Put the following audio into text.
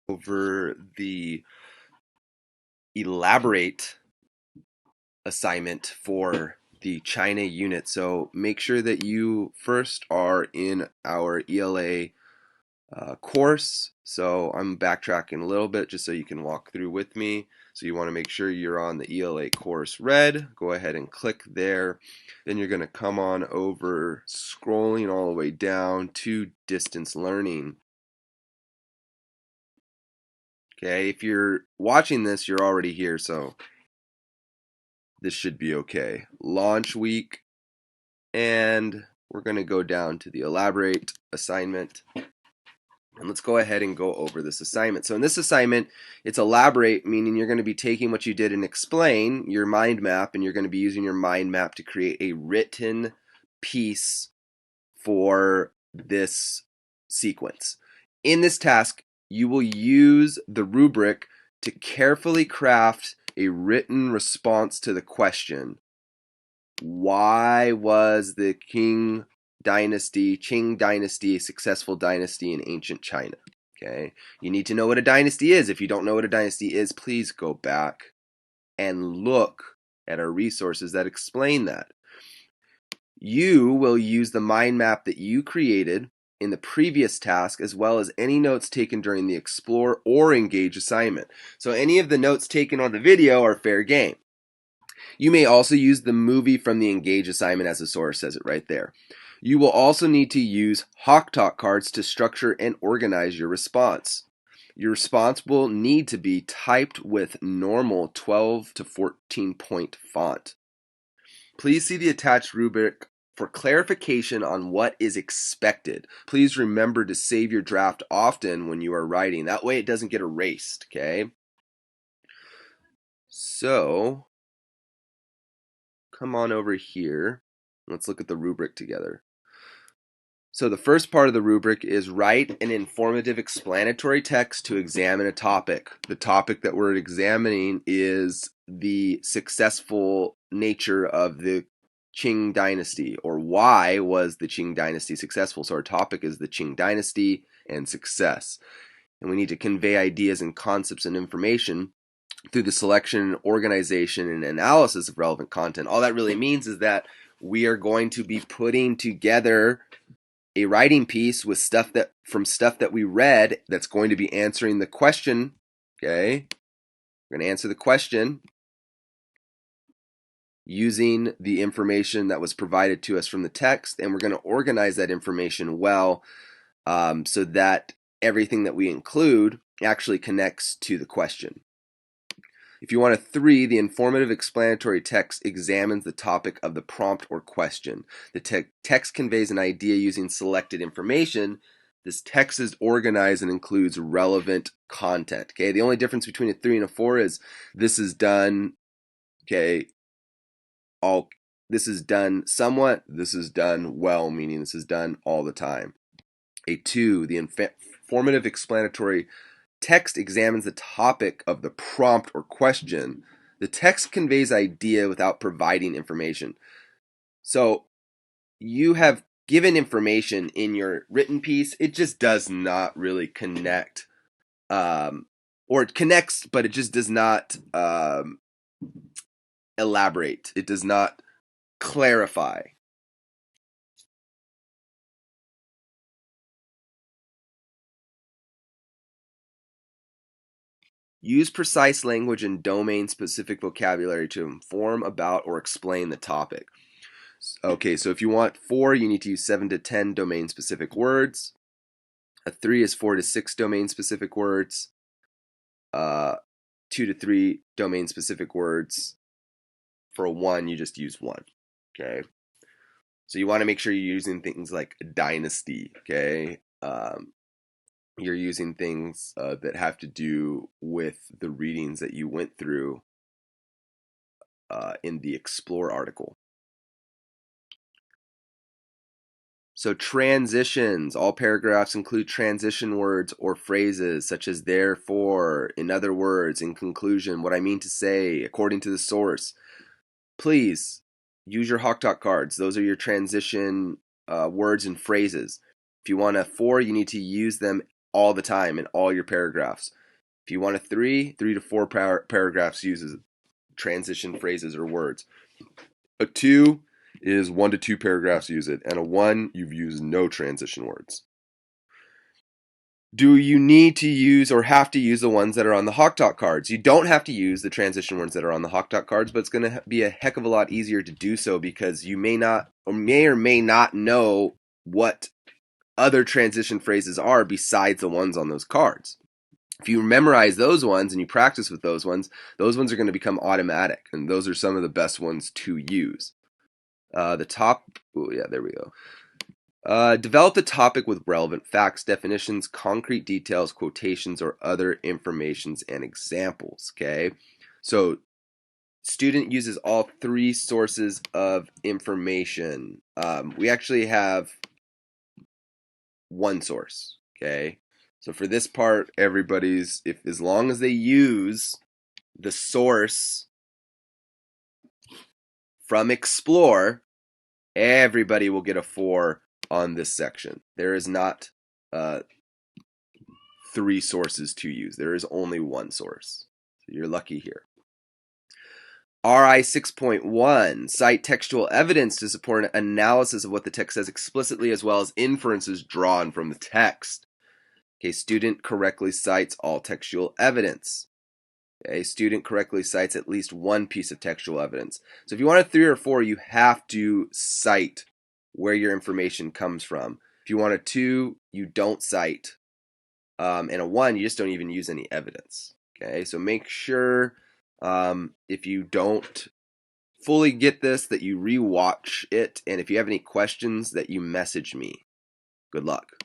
over the elaborate assignment for the China unit. So make sure that you first are in our ELA course. So I'm backtracking a little bit just so you can walk through with me. So you want to make sure you're on the ELA course red. Go ahead and click there. Then you're going to come on over, scrolling all the way down to distance learning. Okay, if you're watching this, you're already here, so this should be okay. Launch week, and we're going to go down to the elaborate assignment. And let's go ahead and go over this assignment. So in this assignment, it's elaborate, meaning you're going to be taking what you did and explain your mind map, and you're going to be using your mind map to create a written piece for this sequence. In this task, you will use the rubric to carefully craft a written response to the question, why was the Qing dynasty a successful dynasty in ancient China? Okay, you need to know what a dynasty is. If you don't know what a dynasty is, please go back and look at our resources that explain that. You will use the mind map that you created in the previous task, as well as any notes taken during the explore or engage assignment. So any of the notes taken on the video are fair game. You may also use the movie from the engage assignment as a source, says it right there. You will also need to use Hawk Talk cards to structure and organize your response. Your response will need to be typed with normal 12 to 14 point font. Please see the attached rubric for clarification on what is expected. Please remember to save your draft often when you are writing. That way it doesn't get erased, okay? So, come on over here. Let's look at the rubric together. So the first part of the rubric is write an informative explanatory text to examine a topic. The topic that we're examining is the successful nature of the Qing dynasty, or why was the Qing dynasty successful. So our topic is the Qing dynasty and success. And we need to convey ideas and concepts and information through the selection, organization, and analysis of relevant content. All that really means is that we are going to be putting together a writing piece with stuff that we read that's going to be answering the question. Okay, we're going to answer the question using the information that was provided to us from the text, and we're going to organize that information well, so that everything that we include actually connects to the question. If you want a 3, the informative explanatory text examines the topic of the prompt or question. The text conveys an idea using selected information. This text is organized and includes relevant content. Okay, the only difference between a 3 and a 4 is this is done, okay, this is done somewhat, this is done well, meaning this is done all the time. A 2, the informative explanatory text examines the topic of the prompt or question. The text conveys idea without providing information. So you have given information in your written piece. It just does not really connect, or it connects, but it just does not elaborate. It does not clarify. Use precise language and domain-specific vocabulary to inform about or explain the topic. Okay, so if you want 4, you need to use 7 to 10 domain-specific words. A 3 is 4 to 6 domain-specific words. 2 to 3 domain-specific words. For a 1, you just use 1. Okay, so you want to make sure you're using things like dynasty. Okay, you're using things that have to do with the readings that you went through in the Explore article. So transitions, all paragraphs include transition words or phrases such as therefore, in other words, in conclusion, what I mean to say, according to the source. Please use your Hawk Talk cards. Those are your transition words and phrases. If you want a 4, you need to use them all the time in all your paragraphs. If you want a 3 to 4 paragraphs uses transition phrases or words. A 2 is 1 to 2 paragraphs use it, and a 1 you've used no transition words. Do you need to use or have to use the ones that are on the Hawk Talk cards? You don't have to use the transition words that are on the Hawk Talk cards, but it's going to be a heck of a lot easier to do so because you may or may not know what other transition phrases are besides the ones on those cards. If you memorize those ones and you practice with those ones are going to become automatic, and those are some of the best ones to use. There we go. Develop the topic with relevant facts, definitions, concrete details, quotations, or other informations and examples. Okay, so student uses all 3 sources of information. We actually have 1 source. Okay, so for this part, everybody's as long as they use the source from Explore, everybody will get a 4 on this section. There is not 3 sources to use. There is only 1 source. So you're lucky here. RI 6.1, cite textual evidence to support an analysis of what the text says explicitly as well as inferences drawn from the text. Okay, student correctly cites all textual evidence. Okay, student correctly cites at least 1 piece of textual evidence. So if you want a 3 or 4, you have to cite where your information comes from. If you want a 2, you don't cite. And a 1, you just don't even use any evidence. Okay, so make sure if you don't fully get this that you rewatch it, and if you have any questions that you message me. Good luck.